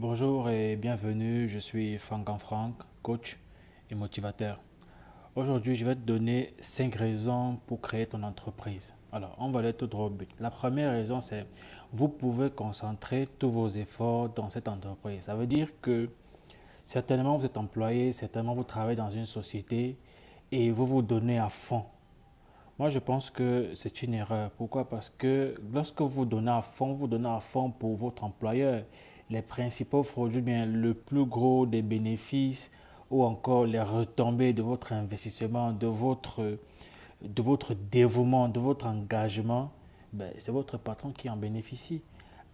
Bonjour et bienvenue, je suis Franck, coach et motivateur. Aujourd'hui, je vais te donner 5 raisons pour créer ton entreprise. Alors, on va aller tout droit au but. La première raison, c'est vous pouvez concentrer tous vos efforts dans cette entreprise. Ça veut dire que certainement vous êtes employé, certainement vous travaillez dans une société et vous vous donnez à fond. Moi, je pense que c'est une erreur. Pourquoi? Parce que lorsque vous donnez à fond pour votre employeur. Les principaux produits, bien le plus gros des bénéfices ou encore les retombées de votre investissement, de votre dévouement, de votre engagement, ben, c'est votre patron qui en bénéficie.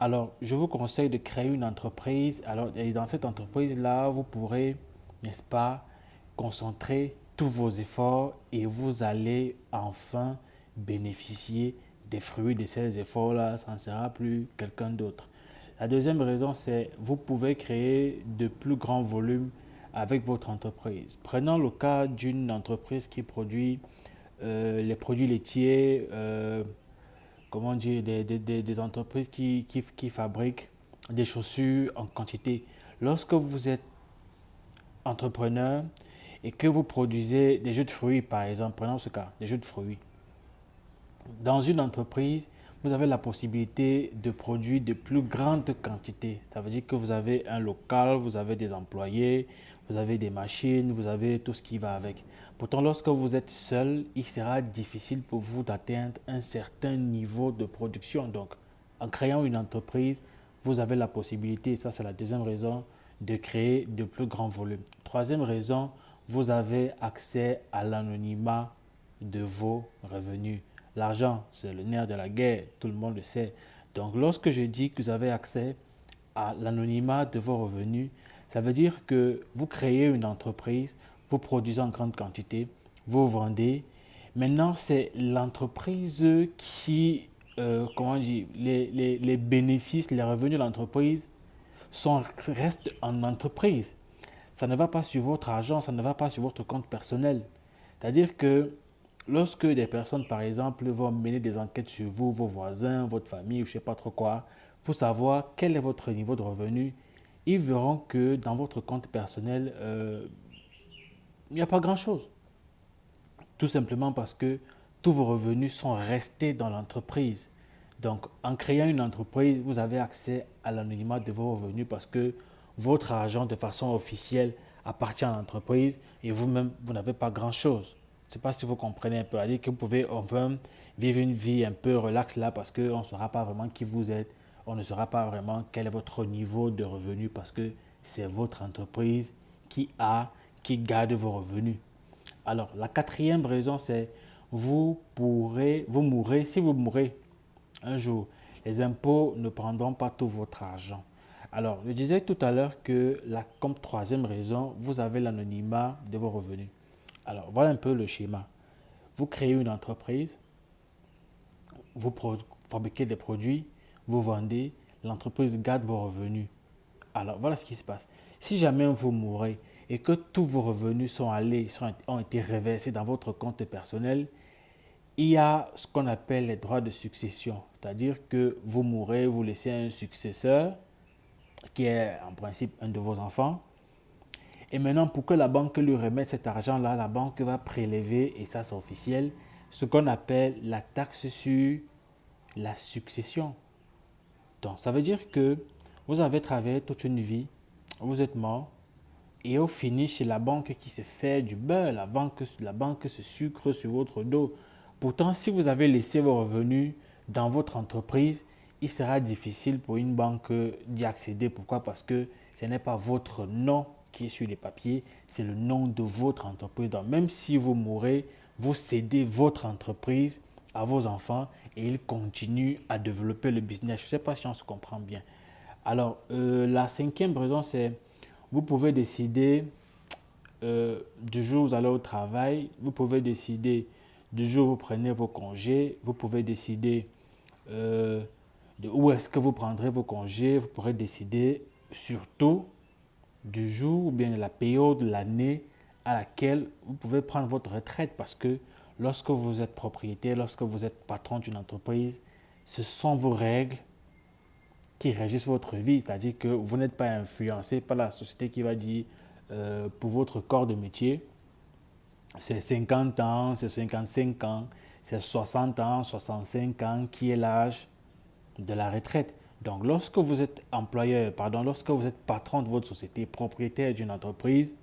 Alors, je vous conseille de créer une entreprise. Alors, et dans cette entreprise-là, vous pourrez, n'est-ce pas, concentrer tous vos efforts et vous allez enfin bénéficier des fruits de ces efforts-là. Ça ne sera plus quelqu'un d'autre. La deuxième raison, c'est vous pouvez créer de plus grands volumes avec votre entreprise. Prenons le cas d'une entreprise qui produit les produits laitiers, comment dire, des entreprises qui fabriquent des chaussures en quantité. Lorsque vous êtes entrepreneur et que vous produisez des jus de fruits, par exemple, prenons ce cas, des jus de fruits. Dans une entreprise, vous avez la possibilité de produire de plus grandes quantités. Ça veut dire que vous avez un local, vous avez des employés, vous avez des machines, vous avez tout ce qui va avec. Pourtant, lorsque vous êtes seul, il sera difficile pour vous d'atteindre un certain niveau de production. Donc, en créant une entreprise, vous avez la possibilité, ça c'est la deuxième raison, de créer de plus grands volumes. Troisième raison, vous avez accès à l'anonymat de vos revenus. L'argent, c'est le nerf de la guerre, tout le monde le sait. Donc, lorsque je dis que vous avez accès à l'anonymat de vos revenus, ça veut dire que vous créez une entreprise, vous produisez en grande quantité, vous vendez. Maintenant, c'est l'entreprise qui, comment dire, les bénéfices, les revenus de l'entreprise restent en entreprise. Ça ne va pas sur votre argent, ça ne va pas sur votre compte personnel. C'est-à-dire que lorsque des personnes, par exemple, vont mener des enquêtes sur vous, vos voisins, votre famille, ou je ne sais pas trop quoi, pour savoir quel est votre niveau de revenu, ils verront que dans votre compte personnel, il n'y a pas grand-chose. Tout simplement parce que tous vos revenus sont restés dans l'entreprise. Donc, en créant une entreprise, vous avez accès à l'anonymat de vos revenus parce que votre argent, de façon officielle, appartient à l'entreprise et vous-même, vous n'avez pas grand-chose. Je ne sais pas si vous comprenez un peu. C'est-à-dire que vous pouvez enfin vivre une vie un peu relaxe là parce qu'on ne saura pas vraiment qui vous êtes. On ne saura pas vraiment quel est votre niveau de revenu parce que c'est votre entreprise qui garde vos revenus. Alors, la quatrième raison, c'est vous mourrez, si vous mourrez un jour, les impôts ne prendront pas tout votre argent. Alors, je disais tout à l'heure que comme troisième raison, vous avez l'anonymat de vos revenus. Alors, voilà un peu le schéma. Vous créez une entreprise, vous fabriquez des produits, vous vendez, l'entreprise garde vos revenus. Alors, voilà ce qui se passe. Si jamais vous mourrez et que tous vos revenus ont été reversés dans votre compte personnel, il y a ce qu'on appelle les droits de succession. C'est-à-dire que vous mourrez, vous laissez un successeur qui est en principe un de vos enfants. Et maintenant, pour que la banque lui remette cet argent-là, la banque va prélever, et ça c'est officiel, ce qu'on appelle la taxe sur la succession. Donc, ça veut dire que vous avez travaillé toute une vie, vous êtes mort, et au finish, c'est la banque qui se fait du beurre, la banque se sucre sur votre dos. Pourtant, si vous avez laissé vos revenus dans votre entreprise, il sera difficile pour une banque d'y accéder. Pourquoi? Parce que ce n'est pas votre nom qui est sur les papiers, c'est le nom de votre entreprise. Donc, même si vous mourrez, vous cédez votre entreprise à vos enfants et ils continuent à développer le business. Je ne sais pas si on se comprend bien. Alors, la cinquième raison, c'est vous pouvez décider du jour où vous allez au travail, vous pouvez décider du jour où vous prenez vos congés, vous pouvez décider de où est-ce que vous prendrez vos congés, vous pourrez décider surtout du jour ou bien de la période de l'année à laquelle vous pouvez prendre votre retraite parce que lorsque vous êtes propriétaire, lorsque vous êtes patron d'une entreprise, ce sont vos règles qui régissent votre vie, c'est-à-dire que vous n'êtes pas influencé par la société qui va dire pour votre corps de métier, c'est 50 ans, c'est 55 ans, c'est 60 ans, 65 ans qui est l'âge de la retraite. Donc, lorsque vous êtes employeur, pardon, lorsque vous êtes patron de votre société, propriétaire d'une entreprise,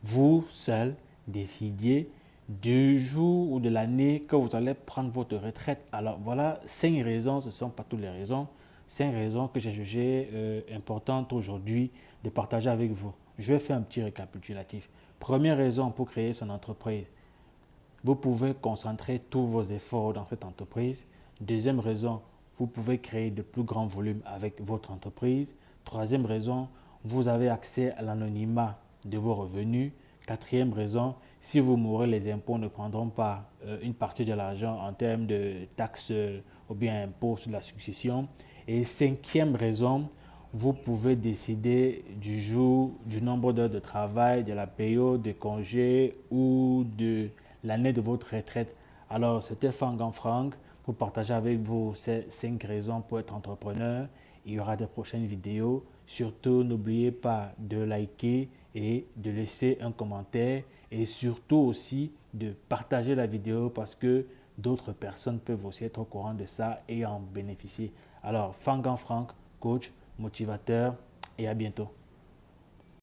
vous seul décidez du jour ou de l'année que vous allez prendre votre retraite. Alors, voilà 5 raisons, ce ne sont pas toutes les raisons, 5 raisons que j'ai jugées importantes aujourd'hui de partager avec vous. Je vais faire un petit récapitulatif. Première raison pour créer son entreprise. Vous pouvez concentrer tous vos efforts dans cette entreprise. Deuxième raison, vous pouvez créer de plus grands volumes avec votre entreprise. Troisième raison, vous avez accès à l'anonymat de vos revenus. Quatrième raison, si vous mourrez, les impôts ne prendront pas une partie de l'argent en termes de taxes ou bien impôts sur la succession. Et cinquième raison, vous pouvez décider du jour, du nombre d'heures de travail, de la période de congé ou de l'année de votre retraite. Alors, c'était Fangan Frank pour partager avec vous ces 5 raisons pour être entrepreneur. Il y aura des prochaines vidéos. Surtout, n'oubliez pas de liker et de laisser un commentaire et surtout aussi de partager la vidéo parce que d'autres personnes peuvent aussi être au courant de ça et en bénéficier. Alors, Fangan Frank, coach, motivateur et à bientôt.